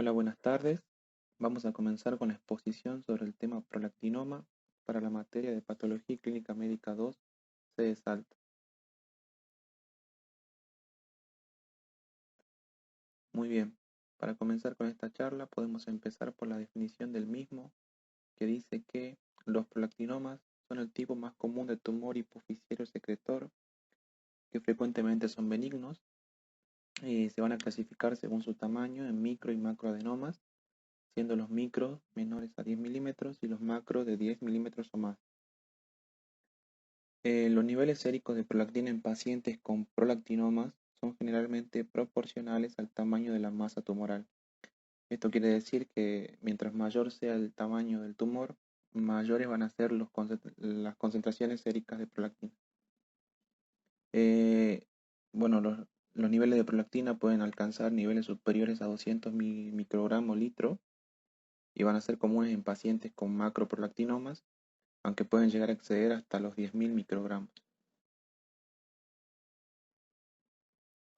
Hola, buenas tardes. Vamos a comenzar con la exposición sobre el tema prolactinoma para la materia de Patología y Clínica Médica 2, sede Salta. Muy bien. Para comenzar con esta charla podemos empezar por la definición del mismo, que dice que los prolactinomas son el tipo más común de tumor hipofisiario secretor, que frecuentemente son benignos y se van a clasificar según su tamaño en micro y macroadenomas, siendo los micros menores a 10 milímetros y los macros de 10 milímetros o más. Los niveles séricos de prolactina en pacientes con prolactinomas son generalmente proporcionales al tamaño de la masa tumoral. Esto quiere decir que mientras mayor sea el tamaño del tumor, mayores van a ser las concentraciones séricas de prolactina. Eh, bueno, los niveles de prolactina pueden alcanzar niveles superiores a 200 microgramos litro y van a ser comunes en pacientes con macroprolactinomas, aunque pueden llegar a exceder hasta los 10.000 microgramos.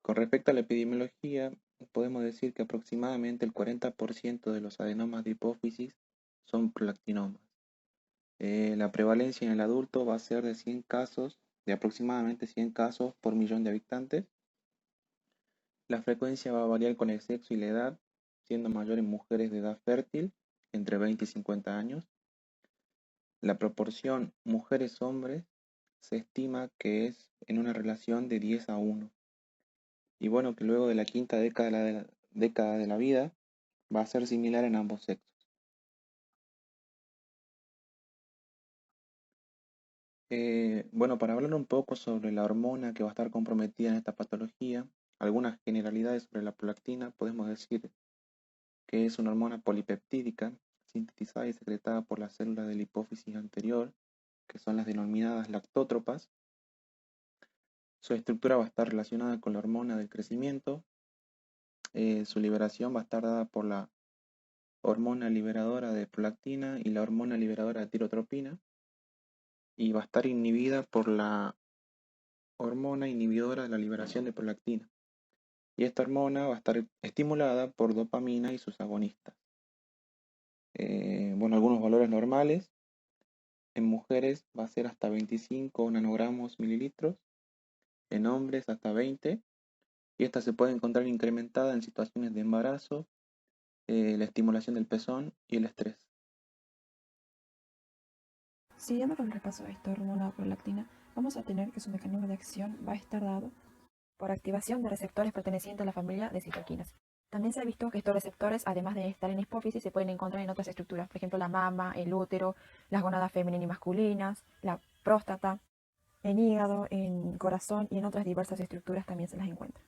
Con respecto a la epidemiología, podemos decir que aproximadamente el 40% de los adenomas de hipófisis son prolactinomas. La prevalencia en el adulto va a ser de 100 casos, de aproximadamente 100 casos por millón de habitantes. La frecuencia va a variar con el sexo y la edad, siendo mayor en mujeres de edad fértil, entre 20 y 50 años. La proporción mujeres-hombres se estima que es en una relación de 10 a 1. Y bueno, que luego de la quinta década de la vida va a ser similar en ambos sexos. Bueno, para hablar un poco sobre la hormona que va a estar comprometida en esta patología, algunas generalidades sobre la prolactina, podemos decir que es una hormona polipeptídica sintetizada y secretada por las células de la hipófisis anterior, que son las denominadas lactótropas. Su estructura va a estar relacionada con la hormona del crecimiento. Su liberación va a estar dada por la hormona liberadora de prolactina y la hormona liberadora de tirotropina, y va a estar inhibida por la hormona inhibidora de la liberación de prolactina. Y esta hormona va a estar estimulada por dopamina y sus agonistas. Bueno, algunos valores normales. En mujeres va a ser hasta 25 nanogramos mililitros, en hombres hasta 20, y esta se puede encontrar incrementada en situaciones de embarazo, la estimulación del pezón y el estrés. Siguiendo con el repaso de esta hormona prolactina, vamos a tener que su mecanismo de acción va a estar dado por activación de receptores pertenecientes a la familia de citoquinas. También se ha visto que estos receptores, además de estar en hipófisis, se pueden encontrar en otras estructuras, por ejemplo la mama, el útero, las gónadas femeninas y masculinas, la próstata, en hígado, en corazón y en otras diversas estructuras también se las encuentra.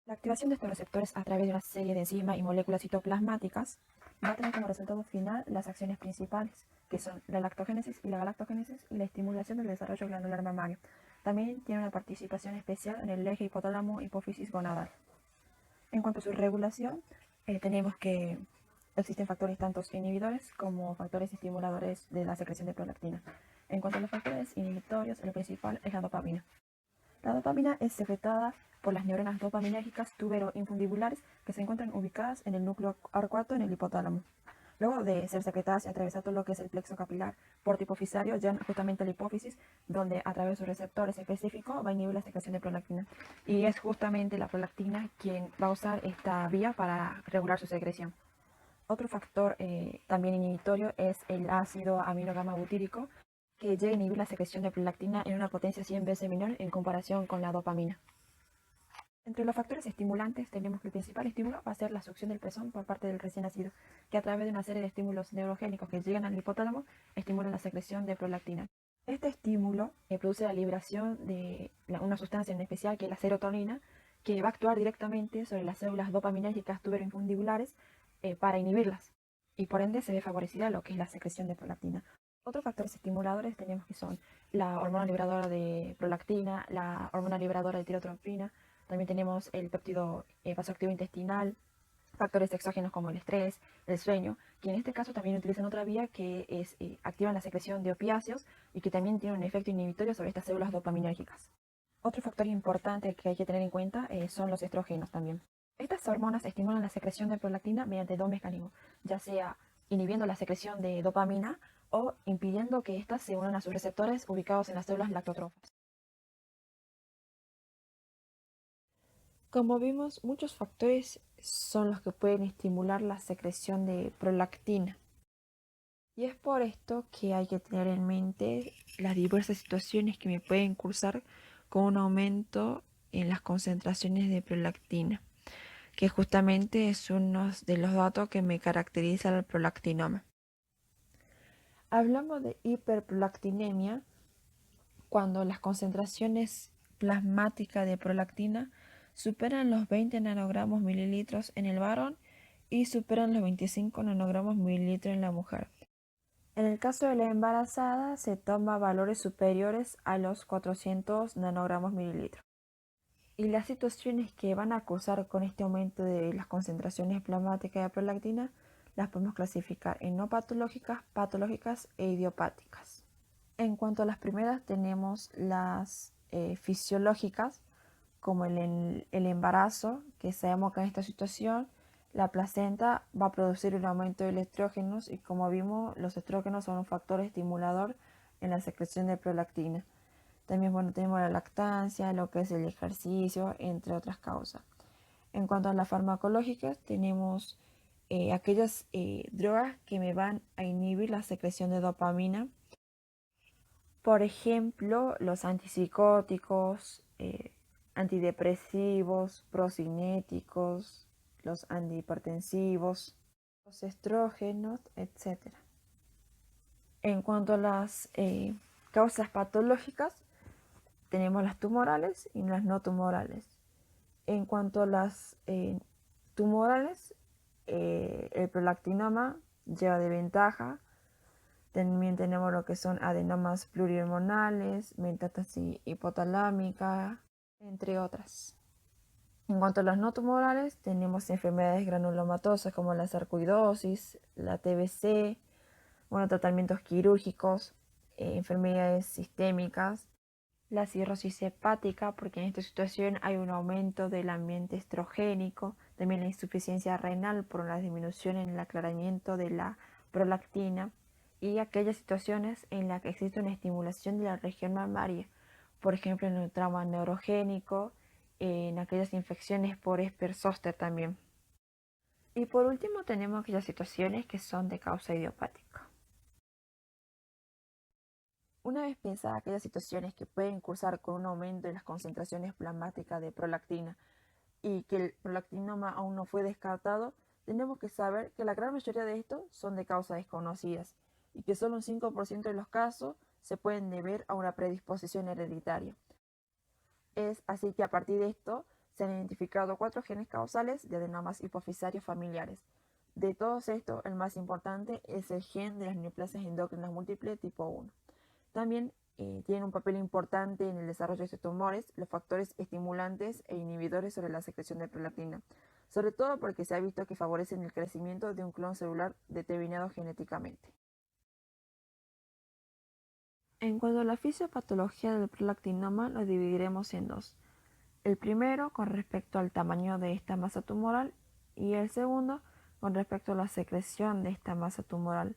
La activación de estos receptores a través de una serie de enzimas y moléculas citoplasmáticas va a tener como resultado final las acciones principales, que son la lactogénesis y la galactogénesis y la estimulación del desarrollo glandular mamario. También tiene una participación especial en el eje hipotálamo-hipófisis gonadal. En cuanto a su regulación, tenemos que existen factores tanto inhibidores como factores estimuladores de la secreción de prolactina. En cuanto a los factores inhibitorios, el principal es la dopamina. La dopamina es secretada por las neuronas dopaminérgicas tubero-infundibulares que se encuentran ubicadas en el núcleo arcuato en el hipotálamo. Luego de ser secretadas y atravesar todo lo que es el plexo capilar porto hipofisario, llegan justamente a la hipófisis, donde a través de sus receptores específicos va a inhibir la secreción de prolactina. Y es justamente la prolactina quien va a usar esta vía para regular su secreción. Otro factor también inhibitorio es el ácido aminogamma butírico, que llega a inhibir la secreción de prolactina en una potencia 100 veces menor en comparación con la dopamina. Entre los factores estimulantes tenemos que el principal estímulo va a ser la succión del pezón por parte del recién nacido, que a través de una serie de estímulos neurogénicos que llegan al hipotálamo estimulan la secreción de prolactina. Este estímulo produce la liberación de una sustancia en especial que es la serotonina, que va a actuar directamente sobre las células dopaminérgicas tuberoinfundibulares para inhibirlas, y por ende se ve favorecida lo que es la secreción de prolactina. Otros factores estimuladores tenemos que son la hormona liberadora de prolactina, la hormona liberadora de tirotropina, también tenemos el péptido vasoactivo intestinal, factores exógenos como el estrés, el sueño, que en este caso también utilizan otra vía que es activan la secreción de opiáceos y que también tiene un efecto inhibitorio sobre estas células dopaminérgicas. Otro factor importante que hay que tener en cuenta son los estrógenos también. Estas hormonas estimulan la secreción de prolactina mediante dos mecanismos, ya sea inhibiendo la secreción de dopamina o impidiendo que éstas se unan a sus receptores ubicados en las células lactótrofas. Como vimos, muchos factores son los que pueden estimular la secreción de prolactina. Y es por esto que hay que tener en mente las diversas situaciones que me pueden cursar con un aumento en las concentraciones de prolactina, que justamente es uno de los datos que me caracteriza el prolactinoma. Hablamos de hiperprolactinemia cuando las concentraciones plasmáticas de prolactina superan los 20 nanogramos mililitros en el varón y superan los 25 nanogramos mililitros en la mujer. En el caso de la embarazada se toma valores superiores a los 400 nanogramos mililitros. Y las situaciones que van a cursar con este aumento de las concentraciones plasmáticas de prolactina las podemos clasificar en no patológicas, patológicas e idiopáticas. En cuanto a las primeras tenemos las fisiológicas, como el embarazo, que sabemos que en esta situación la placenta va a producir un aumento de estrógenos y como vimos los estrógenos son un factor estimulador en la secreción de prolactina. También tenemos la lactancia, lo que es el ejercicio, entre otras causas. En cuanto a las farmacológicas tenemos aquellas drogas que me van a inhibir la secreción de dopamina. Por ejemplo, los antipsicóticos, antidepresivos, procinéticos, los antihipertensivos, los estrógenos, etc. En cuanto a las causas patológicas, tenemos las tumorales y las no tumorales. En cuanto a las tumorales, el prolactinoma lleva de ventaja. También tenemos lo que son adenomas plurihormonales, metástasis hipotalámica, entre otras. En cuanto a las no tumorales, tenemos enfermedades granulomatosas como la sarcoidosis, la TBC, tratamientos quirúrgicos, enfermedades sistémicas, la cirrosis hepática, porque en esta situación hay un aumento del ambiente estrogénico, también la insuficiencia renal por una disminución en el aclaramiento de la prolactina, y aquellas situaciones en las que existe una estimulación de la región mamaria, por ejemplo en el trauma neurogénico, en aquellas infecciones por Esper-Zoster también. Y por último tenemos aquellas situaciones que son de causa idiopática. Una vez pensadas aquellas situaciones que pueden cursar con un aumento de las concentraciones plasmáticas de prolactina y que el prolactinoma aún no fue descartado, tenemos que saber que la gran mayoría de estos son de causas desconocidas y que solo un 5% de los casos se pueden deber a una predisposición hereditaria. Es así que a partir de esto se han identificado 4 genes causales de adenomas hipofisarios familiares. De todos estos, el más importante es el gen de las neoplasias endócrinas múltiples tipo 1. También tienen un papel importante en el desarrollo de estos tumores los factores estimulantes e inhibidores sobre la secreción de prolactina, sobre todo porque se ha visto que favorecen el crecimiento de un clon celular determinado genéticamente. En cuanto a la fisiopatología del prolactinoma, lo dividiremos en dos. El primero con respecto al tamaño de esta masa tumoral y el segundo con respecto a la secreción de esta masa tumoral.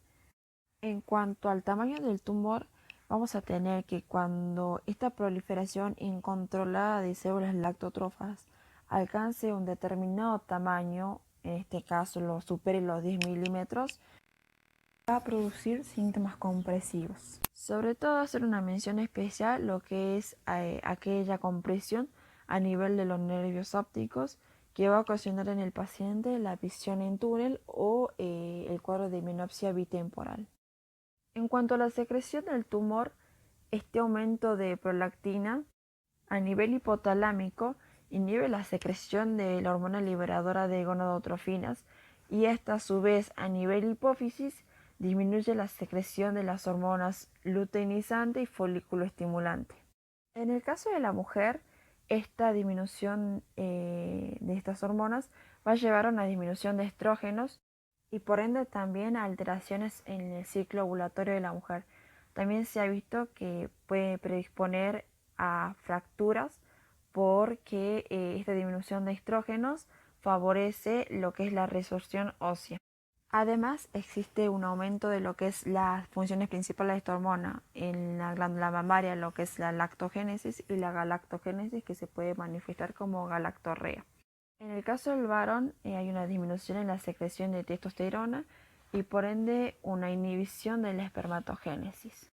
En cuanto al tamaño del tumor, vamos a tener que cuando esta proliferación incontrolada de células lactótrofas alcance un determinado tamaño, en este caso lo supere los 10 milímetros, va a producir síntomas compresivos. Sobre todo hacer una mención especial lo que es aquella compresión a nivel de los nervios ópticos que va a ocasionar en el paciente la visión en túnel o el cuadro de menopsia bitemporal. En cuanto a la secreción del tumor, este aumento de prolactina a nivel hipotalámico inhibe la secreción de la hormona liberadora de gonadotrofinas y esta a su vez a nivel hipófisis disminuye la secreción de las hormonas luteinizante y folículo estimulante. En el caso de la mujer, esta disminución de estas hormonas va a llevar a una disminución de estrógenos y por ende también a alteraciones en el ciclo ovulatorio de la mujer. También se ha visto que puede predisponer a fracturas porque esta disminución de estrógenos favorece lo que es la resorción ósea. Además, existe un aumento de lo que es las funciones principales de esta hormona en la glándula mamaria, lo que es la lactogénesis y la galactogénesis, que se puede manifestar como galactorrea. En el caso del varón, hay una disminución en la secreción de testosterona y por ende una inhibición de la espermatogénesis.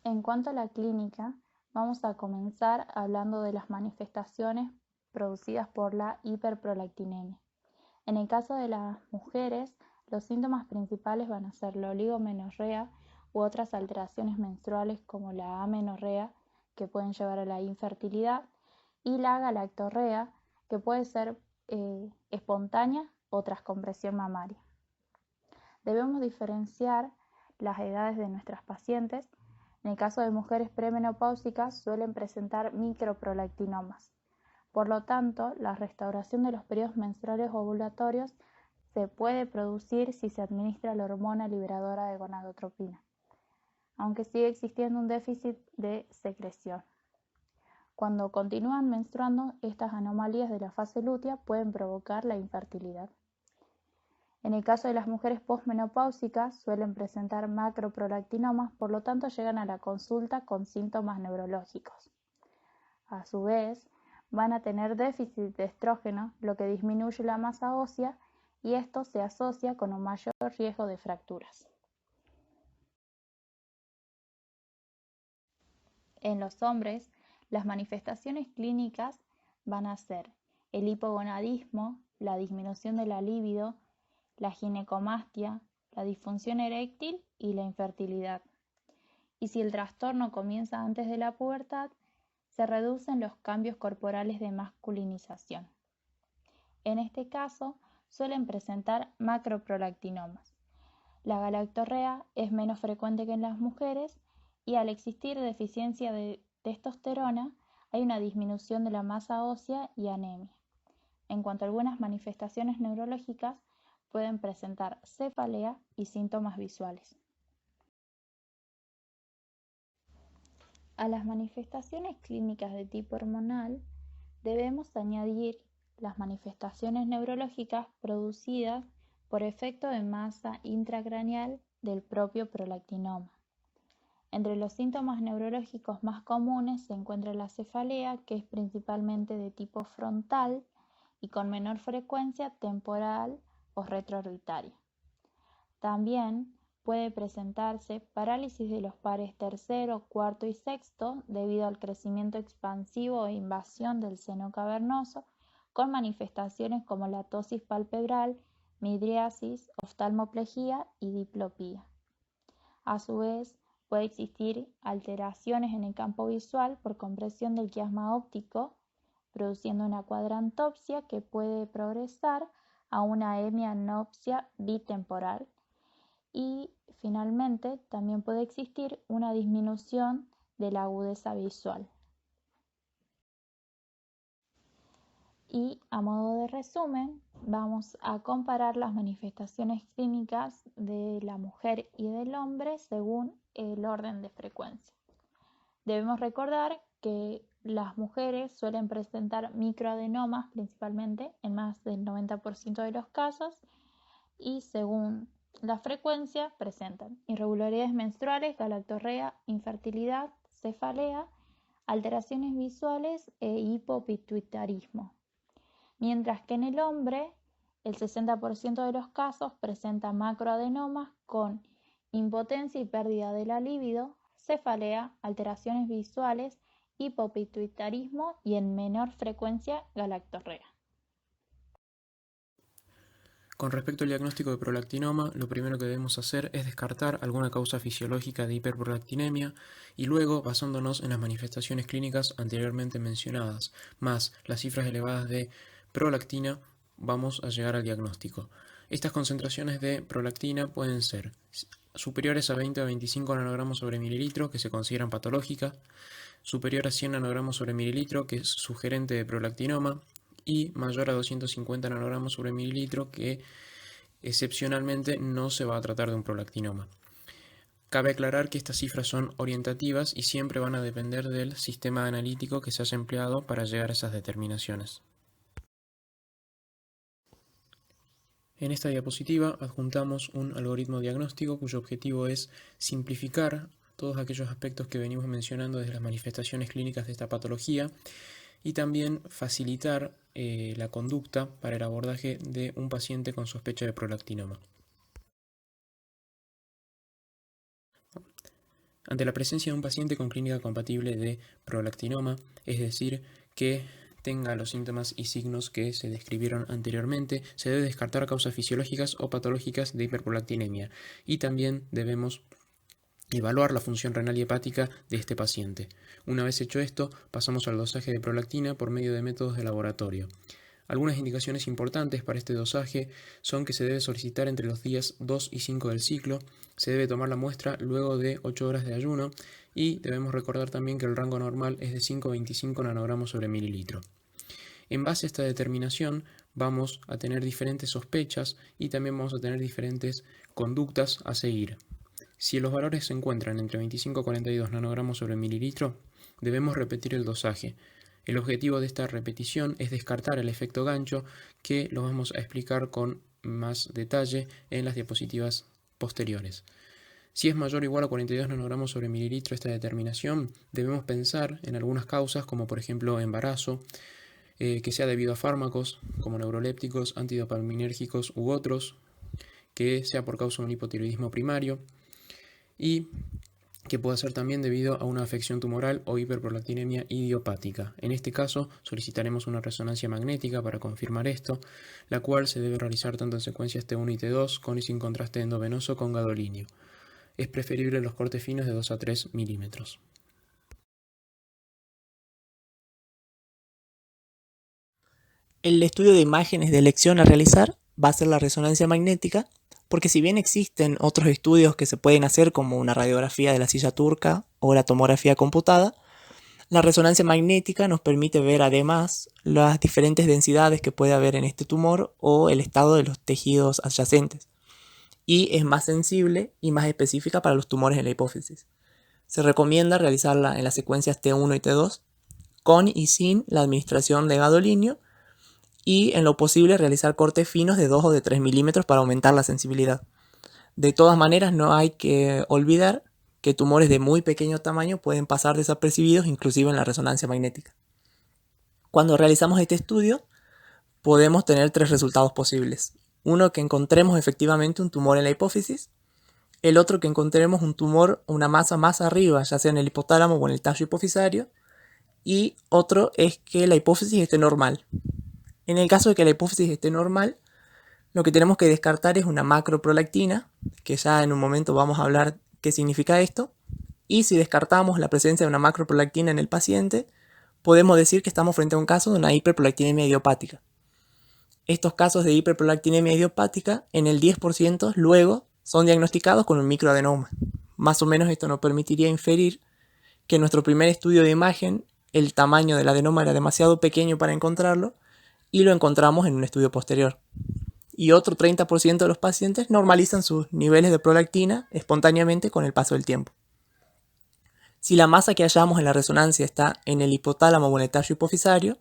En cuanto a la clínica, vamos a comenzar hablando de las manifestaciones producidas por la hiperprolactinemia. En el caso de las mujeres, los síntomas principales van a ser la oligomenorrea u otras alteraciones menstruales como la amenorrea, que pueden llevar a la infertilidad, y la galactorrea, que puede ser espontánea o tras compresión mamaria. Debemos diferenciar las edades de nuestras pacientes. En el caso de mujeres premenopáusicas suelen presentar microprolactinomas. Por lo tanto, la restauración de los periodos menstruales ovulatorios se puede producir si se administra la hormona liberadora de gonadotropina, aunque sigue existiendo un déficit de secreción. Cuando continúan menstruando, estas anomalías de la fase lútea pueden provocar la infertilidad. En el caso de las mujeres posmenopáusicas suelen presentar macroprolactinomas, por lo tanto llegan a la consulta con síntomas neurológicos. A su vez, van a tener déficit de estrógeno, lo que disminuye la masa ósea y esto se asocia con un mayor riesgo de fracturas. En los hombres, las manifestaciones clínicas van a ser el hipogonadismo, la disminución de la libido, la ginecomastia, la disfunción eréctil y la infertilidad. Y si el trastorno comienza antes de la pubertad, se reducen los cambios corporales de masculinización. En este caso, suelen presentar macroprolactinomas. La galactorrea es menos frecuente que en las mujeres y al existir deficiencia de testosterona, hay una disminución de la masa ósea y anemia. En cuanto a algunas manifestaciones neurológicas, pueden presentar cefalea y síntomas visuales. A las manifestaciones clínicas de tipo hormonal debemos añadir las manifestaciones neurológicas producidas por efecto de masa intracraneal del propio prolactinoma. Entre los síntomas neurológicos más comunes se encuentra la cefalea, que es principalmente de tipo frontal y con menor frecuencia temporal o retroorbitaria. También puede presentarse parálisis de los pares tercero, cuarto y sexto debido al crecimiento expansivo e invasión del seno cavernoso, con manifestaciones como la ptosis palpebral, midriasis, oftalmoplegia y diplopía. A su vez, puede existir alteraciones en el campo visual por compresión del quiasma óptico, produciendo una cuadrantopsia que puede progresar a una hemianopsia bitemporal. Y finalmente también puede existir una disminución de la agudeza visual. Y a modo de resumen, vamos a comparar las manifestaciones clínicas de la mujer y del hombre según el orden de frecuencia. Debemos recordar que las mujeres suelen presentar microadenomas principalmente en más del 90% de los casos y según la frecuencia presentan irregularidades menstruales, galactorrea, infertilidad, cefalea, alteraciones visuales e hipopituitarismo. Mientras que en el hombre, el 60% de los casos presenta macroadenomas con impotencia y pérdida de la libido, cefalea, alteraciones visuales, hipopituitarismo y en menor frecuencia galactorrea. Con respecto al diagnóstico de prolactinoma, lo primero que debemos hacer es descartar alguna causa fisiológica de hiperprolactinemia y luego, basándonos en las manifestaciones clínicas anteriormente mencionadas, más las cifras elevadas de prolactina, vamos a llegar al diagnóstico. Estas concentraciones de prolactina pueden ser superiores a 20 o 25 nanogramos sobre mililitro, que se consideran patológicas, superior a 100 nanogramos sobre mililitro, que es sugerente de prolactinoma, y mayor a 250 nanogramos sobre mililitro, que excepcionalmente no se va a tratar de un prolactinoma. Cabe aclarar que estas cifras son orientativas y siempre van a depender del sistema analítico que se haya empleado para llegar a esas determinaciones. En esta diapositiva adjuntamos un algoritmo diagnóstico cuyo objetivo es simplificar todos aquellos aspectos que venimos mencionando desde las manifestaciones clínicas de esta patología y también facilitar la conducta para el abordaje de un paciente con sospecha de prolactinoma. Ante la presencia de un paciente con clínica compatible de prolactinoma, es decir, que tenga los síntomas y signos que se describieron anteriormente, se debe descartar causas fisiológicas o patológicas de hiperprolactinemia y también debemos evaluar la función renal y hepática de este paciente. Una vez hecho esto, pasamos al dosaje de prolactina por medio de métodos de laboratorio. Algunas indicaciones importantes para este dosaje son que se debe solicitar entre los días 2 y 5 del ciclo, se debe tomar la muestra luego de 8 horas de ayuno y debemos recordar también que el rango normal es de 5 a 25 nanogramos sobre mililitro. En base a esta determinación vamos a tener diferentes sospechas y también vamos a tener diferentes conductas a seguir. Si los valores se encuentran entre 25 y 42 nanogramos sobre mililitro, debemos repetir el dosaje. El objetivo de esta repetición es descartar el efecto gancho, que lo vamos a explicar con más detalle en las diapositivas posteriores. Si es mayor o igual a 42 nanogramos sobre mililitro esta determinación, debemos pensar en algunas causas, como por ejemplo embarazo, que sea debido a fármacos como neurolépticos, antidopaminérgicos u otros, que sea por causa de un hipotiroidismo primario y que pueda ser también debido a una afección tumoral o hiperprolactinemia idiopática. En este caso solicitaremos una resonancia magnética para confirmar esto, la cual se debe realizar tanto en secuencias T1 y T2 con y sin contraste endovenoso con gadolinio. Es preferible los cortes finos de 2 a 3 milímetros. El estudio de imágenes de elección a realizar va a ser la resonancia magnética, porque si bien existen otros estudios que se pueden hacer como una radiografía de la silla turca o la tomografía computada, la resonancia magnética nos permite ver además las diferentes densidades que puede haber en este tumor o el estado de los tejidos adyacentes, y es más sensible y más específica para los tumores en la hipófisis. Se recomienda realizarla en las secuencias T1 y T2 con y sin la administración de gadolinio, y en lo posible realizar cortes finos de 2 o de 3 milímetros para aumentar la sensibilidad. De todas maneras, no hay que olvidar que tumores de muy pequeño tamaño pueden pasar desapercibidos inclusive en la resonancia magnética. Cuando realizamos este estudio podemos tener 3 resultados posibles. Uno, que encontremos efectivamente un tumor en la hipófisis. El otro, que encontremos un tumor o una masa más arriba, ya sea en el hipotálamo o en el tallo hipofisario. Y otro es que la hipófisis esté normal. En el caso de que la hipófisis esté normal, lo que tenemos que descartar es una macroprolactina, que ya en un momento vamos a hablar qué significa esto. Y si descartamos la presencia de una macroprolactina en el paciente, podemos decir que estamos frente a un caso de una hiperprolactinemia idiopática. Estos casos de hiperprolactinemia idiopática, en el 10% luego son diagnosticados con un microadenoma. Más o menos esto nos permitiría inferir que en nuestro primer estudio de imagen el tamaño del adenoma era demasiado pequeño para encontrarlo, y lo encontramos en un estudio posterior. Y otro 30% de los pacientes normalizan sus niveles de prolactina espontáneamente con el paso del tiempo. Si la masa que hallamos en la resonancia está en el hipotálamo o en el tallo hipofisario,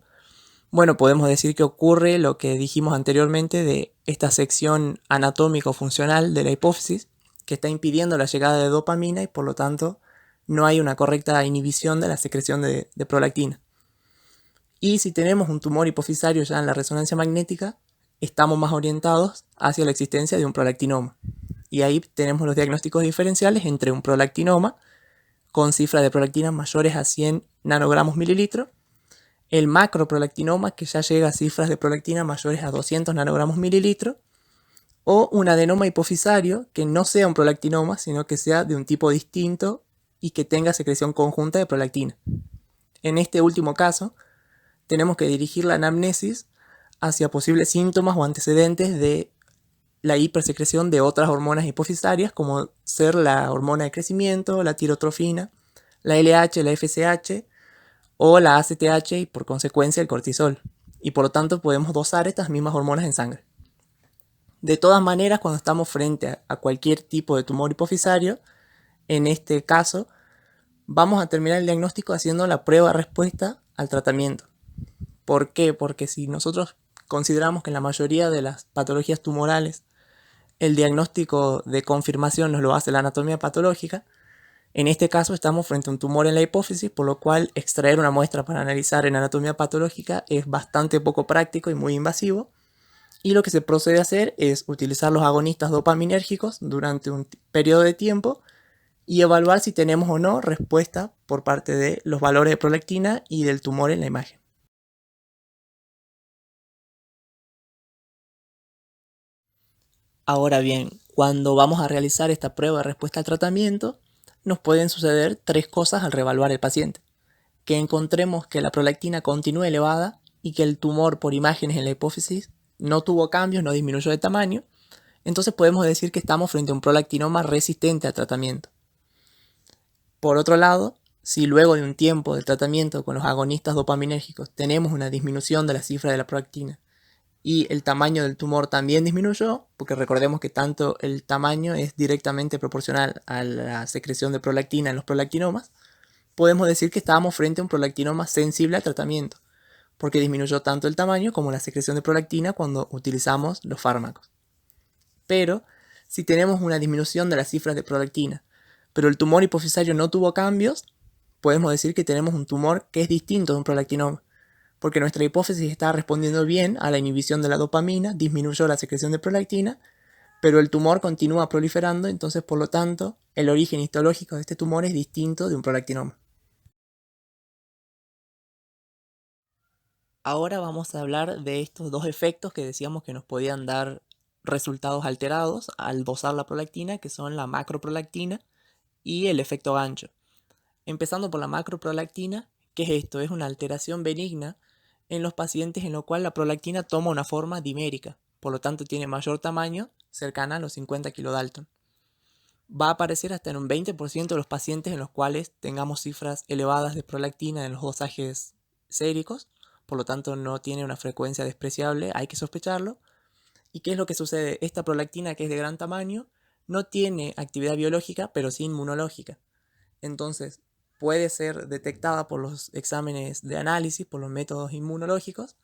bueno, podemos decir que ocurre lo que dijimos anteriormente de esta sección anatómico-funcional de la hipófisis, que está impidiendo la llegada de dopamina y por lo tanto no hay una correcta inhibición de la secreción de prolactina. Y si tenemos un tumor hipofisario ya en la resonancia magnética, estamos más orientados hacia la existencia de un prolactinoma. Y ahí tenemos los diagnósticos diferenciales entre un prolactinoma con cifras de prolactina mayores a 100 nanogramos mililitro, el macroprolactinoma, que ya llega a cifras de prolactina mayores a 200 nanogramos mililitro, o un adenoma hipofisario que no sea un prolactinoma, sino que sea de un tipo distinto y que tenga secreción conjunta de prolactina. En este último caso, tenemos que dirigir la anamnesis hacia posibles síntomas o antecedentes de la hipersecreción de otras hormonas hipofisarias, como ser la hormona de crecimiento, la tirotrofina, la LH, la FSH o la ACTH y por consecuencia el cortisol. Y por lo tanto podemos dosar estas mismas hormonas en sangre. De todas maneras, cuando estamos frente a cualquier tipo de tumor hipofisario, En este caso, vamos a terminar el diagnóstico haciendo la prueba-respuesta al tratamiento. ¿Por qué? Porque si nosotros consideramos que en la mayoría de las patologías tumorales el diagnóstico de confirmación nos lo hace la anatomía patológica, en este caso estamos frente a un tumor en la hipófisis, por lo cual extraer una muestra para analizar en anatomía patológica es bastante poco práctico y muy invasivo. Y lo que se procede a hacer es utilizar los agonistas dopaminérgicos durante un periodo de tiempo y evaluar si tenemos o no respuesta por parte de los valores de prolactina y del tumor en la imagen. Ahora bien, cuando vamos a realizar esta prueba de respuesta al tratamiento, nos pueden suceder tres cosas al reevaluar el paciente. Que encontremos que la prolactina continúe elevada y que el tumor por imágenes en la hipófisis no tuvo cambios, no disminuyó de tamaño. Entonces podemos decir que estamos frente a un prolactinoma resistente al tratamiento. Por otro lado, si luego de un tiempo de tratamiento con los agonistas dopaminérgicos tenemos una disminución de la cifra de la prolactina y el tamaño del tumor también disminuyó, porque recordemos que tanto el tamaño es directamente proporcional a la secreción de prolactina en los prolactinomas, podemos decir que estábamos frente a un prolactinoma sensible al tratamiento, porque disminuyó tanto el tamaño como la secreción de prolactina cuando utilizamos los fármacos. Pero si tenemos una disminución de las cifras de prolactina, pero el tumor hipofisario no tuvo cambios, podemos decir que tenemos un tumor que es distinto de un prolactinoma, porque nuestra hipófisis está respondiendo bien a la inhibición de la dopamina, disminuyó la secreción de prolactina, pero el tumor continúa proliferando, entonces por lo tanto el origen histológico de este tumor es distinto de un prolactinoma. Ahora vamos a hablar de estos dos efectos que decíamos que nos podían dar resultados alterados al dosar la prolactina, que son la macroprolactina y el efecto gancho. Empezando por la macroprolactina, ¿qué es esto? Es una alteración benigna en los pacientes en lo cual la prolactina toma una forma dimérica, por lo tanto tiene mayor tamaño, cercana a los 50 kilodalton. Va a aparecer hasta en un 20% de los pacientes en los cuales tengamos cifras elevadas de prolactina en los dosajes séricos, por lo tanto no tiene una frecuencia despreciable, hay que sospecharlo. ¿Y qué es lo que sucede? Esta prolactina, que es de gran tamaño, no tiene actividad biológica, pero sí inmunológica. Entonces, puede ser detectada por los exámenes de análisis, por los métodos inmunológicos,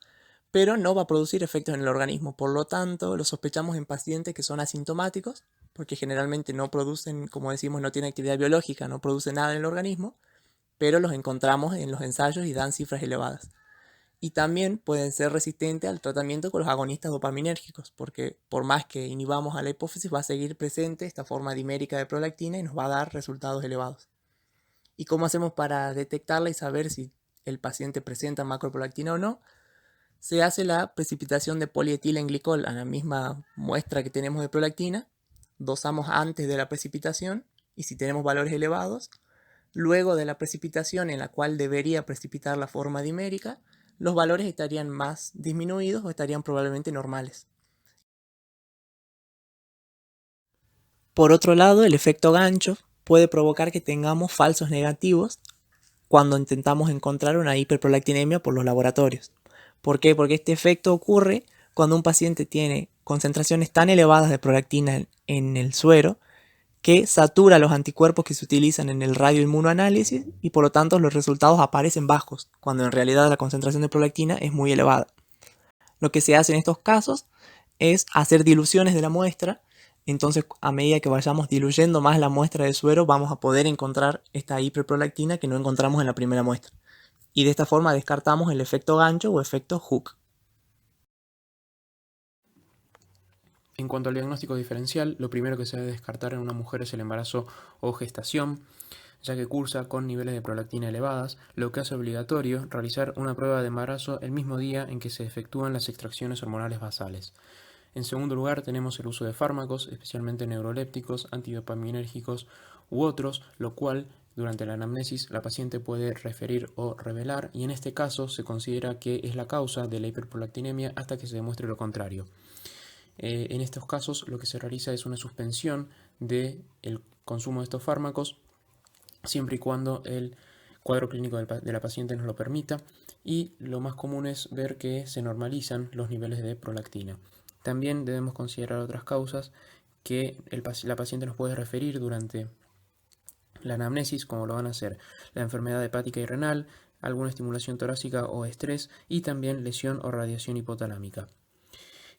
pero no va a producir efectos en el organismo. Por lo tanto, lo sospechamos en pacientes que son asintomáticos, porque generalmente no producen, como decimos, no tienen actividad biológica, no producen nada en el organismo, pero los encontramos en los ensayos y dan cifras elevadas. Y también pueden ser resistentes al tratamiento con los agonistas dopaminérgicos, porque por más que inhibamos a la hipófisis, va a seguir presente esta forma dimérica de prolactina y nos va a dar resultados elevados. ¿Y cómo hacemos para detectarla y saber si el paciente presenta macroprolactina o no? Se hace la precipitación de polietilenglicol a la misma muestra que tenemos de prolactina, dosamos antes de la precipitación y si tenemos valores elevados, luego de la precipitación en la cual debería precipitar la forma dimérica, los valores estarían más disminuidos o estarían probablemente normales. Por otro lado, el efecto gancho puede provocar que tengamos falsos negativos cuando intentamos encontrar una hiperprolactinemia por los laboratorios. ¿Por qué? Porque este efecto ocurre cuando un paciente tiene concentraciones tan elevadas de prolactina en el suero que satura los anticuerpos que se utilizan en el radioinmunoanálisis y por lo tanto los resultados aparecen bajos, cuando en realidad la concentración de prolactina es muy elevada. Lo que se hace en estos casos es hacer diluciones de la muestra, entonces a medida que vayamos diluyendo más la muestra de suero vamos a poder encontrar esta hiperprolactina que no encontramos en la primera muestra. Y de esta forma descartamos el efecto gancho o efecto Hooke. En cuanto al diagnóstico diferencial, lo primero que se debe descartar en una mujer es el embarazo o gestación, ya que cursa con niveles de prolactina elevadas, lo que hace obligatorio realizar una prueba de embarazo el mismo día en que se efectúan las extracciones hormonales basales. En segundo lugar, tenemos el uso de fármacos, especialmente neurolépticos, antidopaminérgicos u otros, lo cual durante la anamnesis la paciente puede referir o revelar, y en este caso se considera que es la causa de la hiperprolactinemia hasta que se demuestre lo contrario. En estos casos lo que se realiza es una suspensión del consumo de estos fármacos siempre y cuando el cuadro clínico de la paciente nos lo permita, y lo más común es ver que se normalizan los niveles de prolactina. También debemos considerar otras causas que la paciente nos puede referir durante la anamnesis, como lo van a ser la enfermedad hepática y renal, alguna estimulación torácica o estrés y también lesión o radiación hipotalámica.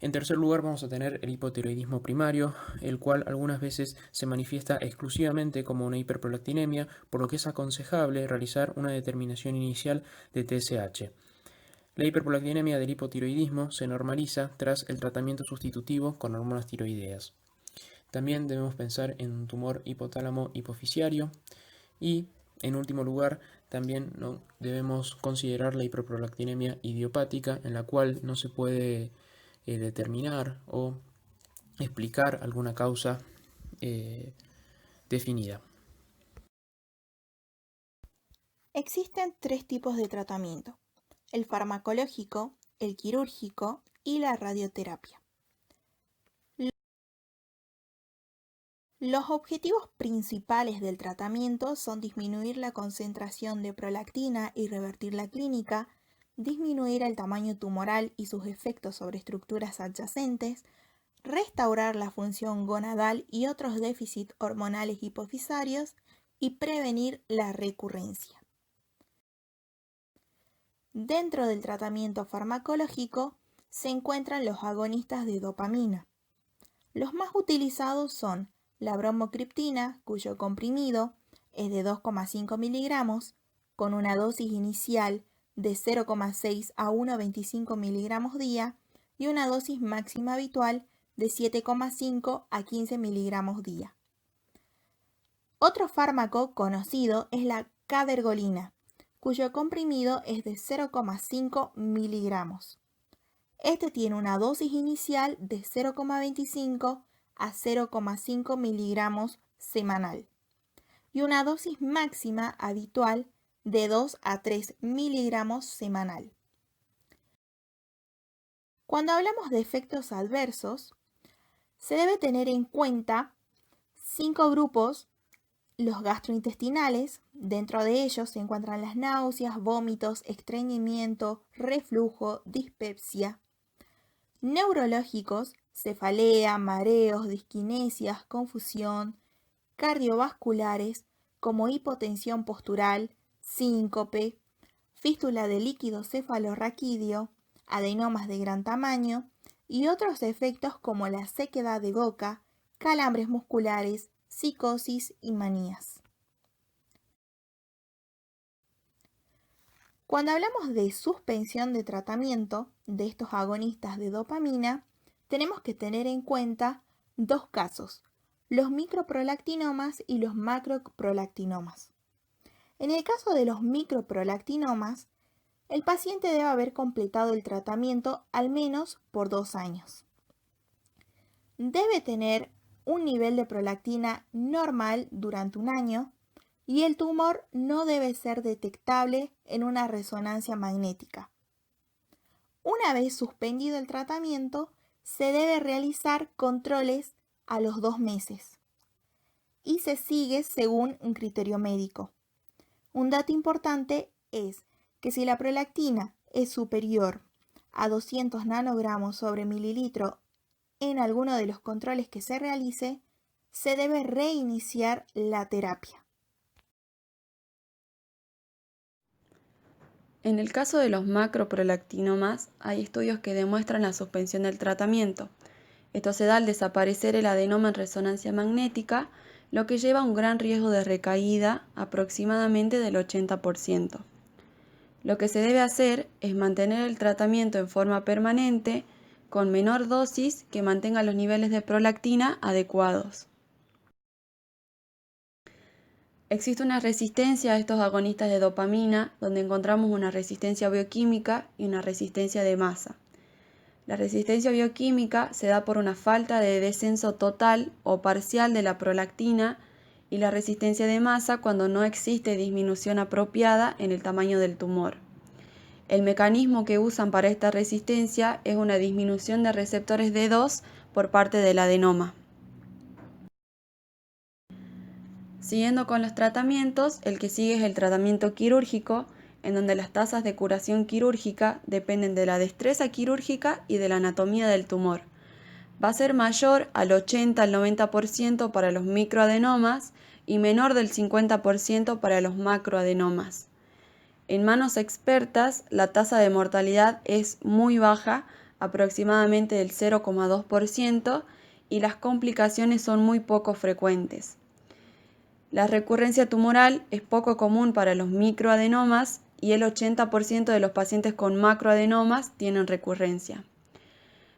En tercer lugar vamos a tener el hipotiroidismo primario, el cual algunas veces se manifiesta exclusivamente como una hiperprolactinemia, por lo que es aconsejable realizar una determinación inicial de TSH. La hiperprolactinemia del hipotiroidismo se normaliza tras el tratamiento sustitutivo con hormonas tiroideas. También debemos pensar en un tumor hipotálamo hipofisiario y, en último lugar, también debemos considerar la hiperprolactinemia idiopática, en la cual no se puede determinar o explicar alguna causa definida. Existen 3 tipos de tratamiento: el farmacológico, el quirúrgico y la radioterapia. Los objetivos principales del tratamiento son disminuir la concentración de prolactina y revertir la clínica, disminuir el tamaño tumoral y sus efectos sobre estructuras adyacentes, restaurar la función gonadal y otros déficits hormonales hipofisarios y prevenir la recurrencia. Dentro del tratamiento farmacológico se encuentran los agonistas de dopamina. Los más utilizados son la bromocriptina, cuyo comprimido es de 2,5 miligramos, con una dosis inicial de 0,6 a 1,25 miligramos día y una dosis máxima habitual de 7,5 a 15 miligramos día. Otro fármaco conocido es la cabergolina, cuyo comprimido es de 0,5 miligramos. Este tiene una dosis inicial de 0,25 a 0,5 miligramos semanal y una dosis máxima habitual de 2 a 3 miligramos semanal. Cuando hablamos de efectos adversos, se debe tener en cuenta 5 grupos: los gastrointestinales, dentro de ellos se encuentran las náuseas, vómitos, estreñimiento, reflujo, dispepsia; neurológicos, cefalea, mareos, disquinesias, confusión; cardiovasculares, como hipotensión postural, síncope, fístula de líquido cefalorraquídeo, adenomas de gran tamaño y otros efectos como la sequedad de boca, calambres musculares, psicosis y manías. Cuando hablamos de suspensión de tratamiento de estos agonistas de dopamina, tenemos que tener en cuenta 2 casos: los microprolactinomas y los macroprolactinomas. En el caso de los microprolactinomas, el paciente debe haber completado el tratamiento al menos por 2 años. Debe tener un nivel de prolactina normal durante un año y el tumor no debe ser detectable en una resonancia magnética. Una vez suspendido el tratamiento, se debe realizar controles a los 2 meses y se sigue según un criterio médico. Un dato importante es que si la prolactina es superior a 200 nanogramos sobre mililitro en alguno de los controles que se realice, se debe reiniciar la terapia. En el caso de los macroprolactinomas, hay estudios que demuestran la suspensión del tratamiento. Esto se da al desaparecer el adenoma en resonancia magnética, lo que lleva a un gran riesgo de recaída, aproximadamente del 80%. Lo que se debe hacer es mantener el tratamiento en forma permanente, con menor dosis que mantenga los niveles de prolactina adecuados. Existe una resistencia a estos agonistas de dopamina, donde encontramos una resistencia bioquímica y una resistencia de masa. La resistencia bioquímica se da por una falta de descenso total o parcial de la prolactina y la resistencia de masa cuando no existe disminución apropiada en el tamaño del tumor. El mecanismo que usan para esta resistencia es una disminución de receptores D2 por parte del adenoma. Siguiendo con los tratamientos, el que sigue es el tratamiento quirúrgico, en donde las tasas de curación quirúrgica dependen de la destreza quirúrgica y de la anatomía del tumor. Va a ser mayor al 80 al 90% para los microadenomas y menor del 50% para los macroadenomas. En manos expertas, la tasa de mortalidad es muy baja, aproximadamente del 0,2%, y las complicaciones son muy poco frecuentes. La recurrencia tumoral es poco común para los microadenomas y el 80% de los pacientes con macroadenomas tienen recurrencia.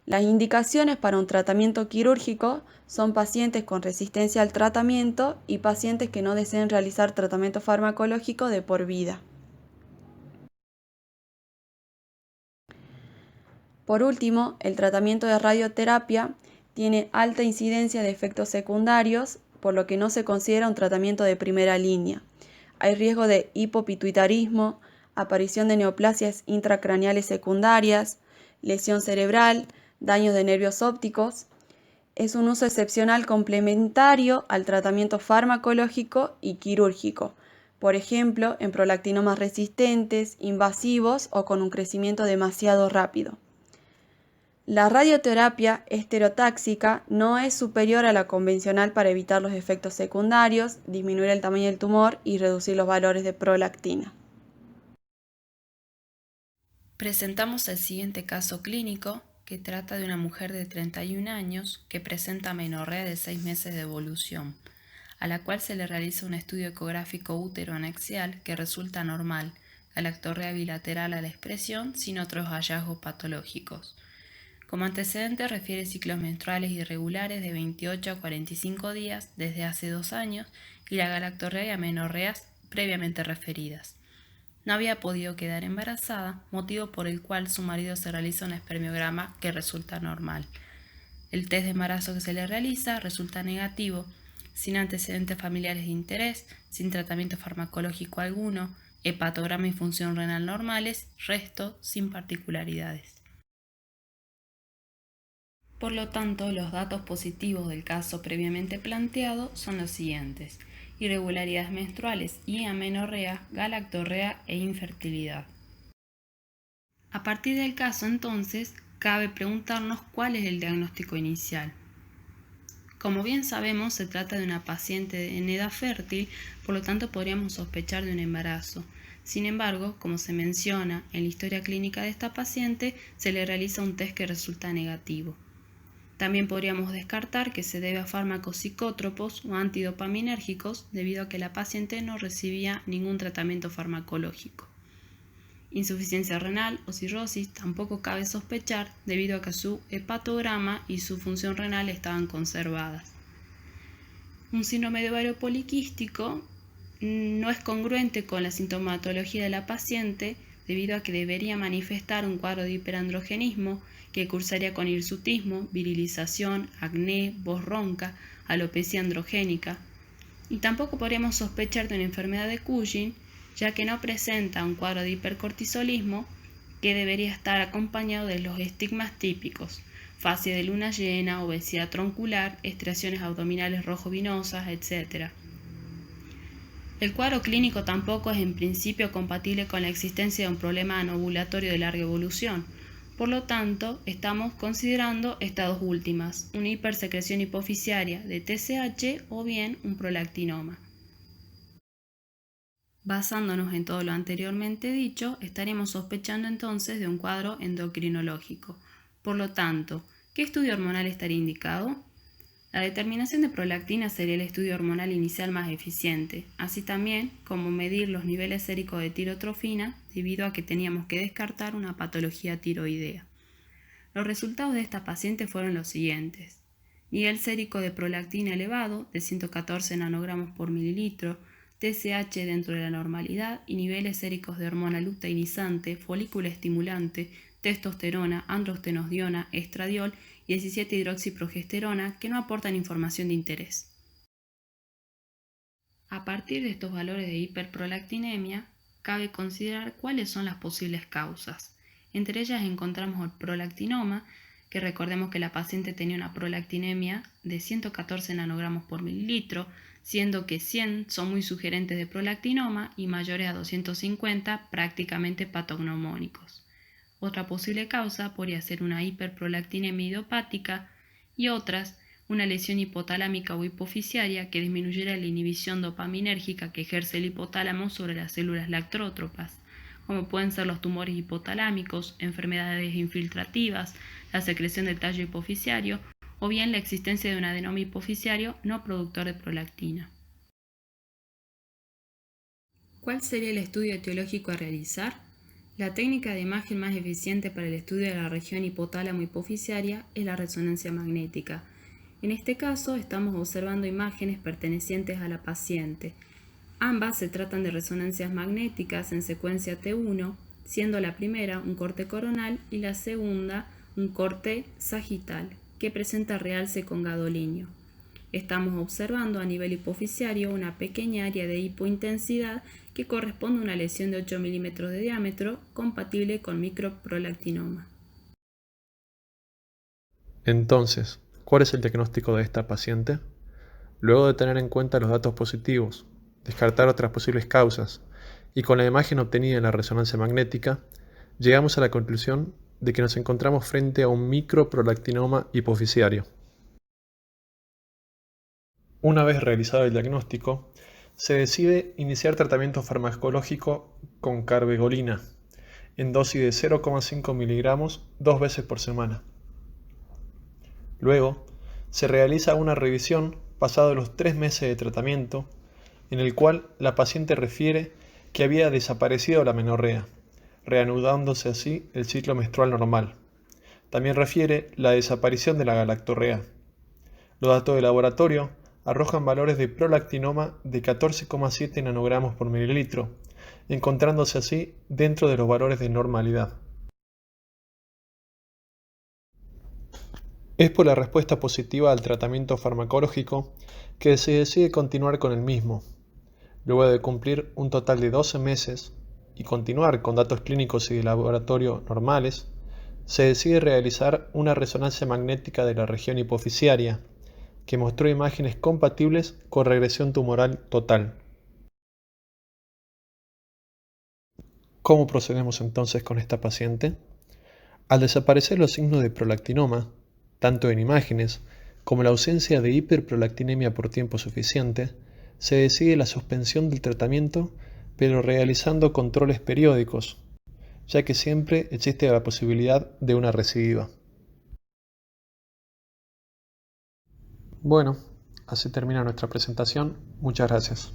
Las indicaciones para un tratamiento quirúrgico son pacientes con resistencia al tratamiento y pacientes que no deseen realizar tratamiento farmacológico de por vida. Por último, el tratamiento de radioterapia tiene alta incidencia de efectos secundarios, por lo que no se considera un tratamiento de primera línea. Hay riesgo de hipopituitarismo, aparición de neoplasias intracraneales secundarias, lesión cerebral, daños de nervios ópticos. Es un uso excepcional complementario al tratamiento farmacológico y quirúrgico, por ejemplo, en prolactinomas resistentes, invasivos o con un crecimiento demasiado rápido. La radioterapia estereotáxica no es superior a la convencional para evitar los efectos secundarios, disminuir el tamaño del tumor y reducir los valores de prolactina. Presentamos el siguiente caso clínico que trata de una mujer de 31 años que presenta amenorrea de 6 meses de evolución, a la cual se le realiza un estudio ecográfico útero-anexial que resulta normal, galactorrea bilateral a la expresión sin otros hallazgos patológicos. Como antecedente refiere ciclos menstruales irregulares de 28 a 45 días desde hace 2 años y la galactorrea y amenorreas previamente referidas. No había podido quedar embarazada, motivo por el cual su marido se realiza un espermiograma que resulta normal. El test de embarazo que se le realiza resulta negativo, sin antecedentes familiares de interés, sin tratamiento farmacológico alguno, hepatograma y función renal normales, resto sin particularidades. Por lo tanto, los datos positivos del caso previamente planteado son los siguientes: irregularidades menstruales y amenorrea, galactorrea e infertilidad. A partir del caso, entonces, cabe preguntarnos cuál es el diagnóstico inicial. Como bien sabemos, se trata de una paciente en edad fértil, por lo tanto podríamos sospechar de un embarazo. Sin embargo, como se menciona en la historia clínica de esta paciente, se le realiza un test que resulta negativo. También podríamos descartar que se debe a fármacos psicótropos o antidopaminérgicos debido a que la paciente no recibía ningún tratamiento farmacológico. Insuficiencia renal o cirrosis tampoco cabe sospechar debido a que su hepatograma y su función renal estaban conservadas. Un síndrome de ovario poliquístico no es congruente con la sintomatología de la paciente debido a que debería manifestar un cuadro de hiperandrogenismo que cursaría con hirsutismo, virilización, acné, voz ronca, alopecia androgénica. Y tampoco podríamos sospechar de una enfermedad de Cushing, ya que no presenta un cuadro de hipercortisolismo que debería estar acompañado de los estigmas típicos: fascia de luna llena, obesidad troncular, estriaciones abdominales rojo-vinosas, etc. El cuadro clínico tampoco es en principio compatible con la existencia de un problema anovulatorio de larga evolución. Por lo tanto, estamos considerando estas dos últimas: una hipersecreción hipoficiaria de TSH o bien un prolactinoma. Basándonos en todo lo anteriormente dicho, estaríamos sospechando entonces de un cuadro endocrinológico. Por lo tanto, ¿qué estudio hormonal estaría indicado? La determinación de prolactina sería el estudio hormonal inicial más eficiente, así también como medir los niveles séricos de tirotrofina, debido a que teníamos que descartar una patología tiroidea. Los resultados de esta paciente fueron los siguientes: nivel sérico de prolactina elevado, de 114 nanogramos por mililitro, TSH dentro de la normalidad y niveles séricos de hormona luteinizante, folículo estimulante, testosterona, androstenodiona, estradiol y 17-hidroxiprogesterona que no aportan información de interés. A partir de estos valores de hiperprolactinemia, cabe considerar cuáles son las posibles causas. Entre ellas encontramos el prolactinoma, que recordemos que la paciente tenía una prolactinemia de 114 nanogramos por mililitro, siendo que 100 son muy sugerentes de prolactinoma y mayores a 250 prácticamente patognomónicos. Otra posible causa podría ser una hiperprolactinemia idiopática y otras una lesión hipotalámica o hipofisiaria que disminuyera la inhibición dopaminérgica que ejerce el hipotálamo sobre las células lactótropas, como pueden ser los tumores hipotalámicos, enfermedades infiltrativas, la secreción del tallo hipofisiario o bien la existencia de un adenoma hipofisiario no productor de prolactina. ¿Cuál sería el estudio etiológico a realizar? La técnica de imagen más eficiente para el estudio de la región hipotálamo-hipofisiaria es la resonancia magnética. En este caso estamos observando imágenes pertenecientes a la paciente. Ambas se tratan de resonancias magnéticas en secuencia T1, siendo la primera un corte coronal y la segunda un corte sagital, que presenta realce con gadolinio. Estamos observando a nivel hipofisiario una pequeña área de hipointensidad que corresponde a una lesión de 8 milímetros de diámetro compatible con microprolactinoma. Entonces, ¿cuál es el diagnóstico de esta paciente? Luego de tener en cuenta los datos positivos, descartar otras posibles causas y con la imagen obtenida en la resonancia magnética, llegamos a la conclusión de que nos encontramos frente a un microprolactinoma hipofisiario. Una vez realizado el diagnóstico, se decide iniciar tratamiento farmacológico con carbegolina en dosis de 0,5 miligramos 2 veces por semana. Luego, se realiza una revisión pasados los 3 meses de tratamiento, en el cual la paciente refiere que había desaparecido la menorrea, reanudándose así el ciclo menstrual normal. También refiere la desaparición de la galactorrea. Los datos de laboratorio arrojan valores de prolactinoma de 14,7 nanogramos por mililitro, encontrándose así dentro de los valores de normalidad. Es por la respuesta positiva al tratamiento farmacológico que se decide continuar con el mismo. Luego de cumplir un total de 12 meses y continuar con datos clínicos y de laboratorio normales, se decide realizar una resonancia magnética de la región hipofisiaria, que mostró imágenes compatibles con regresión tumoral total. ¿Cómo procedemos entonces con esta paciente? Al desaparecer los signos de prolactinoma, tanto en imágenes como la ausencia de hiperprolactinemia por tiempo suficiente, se decide la suspensión del tratamiento, pero realizando controles periódicos, ya que siempre existe la posibilidad de una recidiva. Bueno, así termina nuestra presentación. Muchas gracias.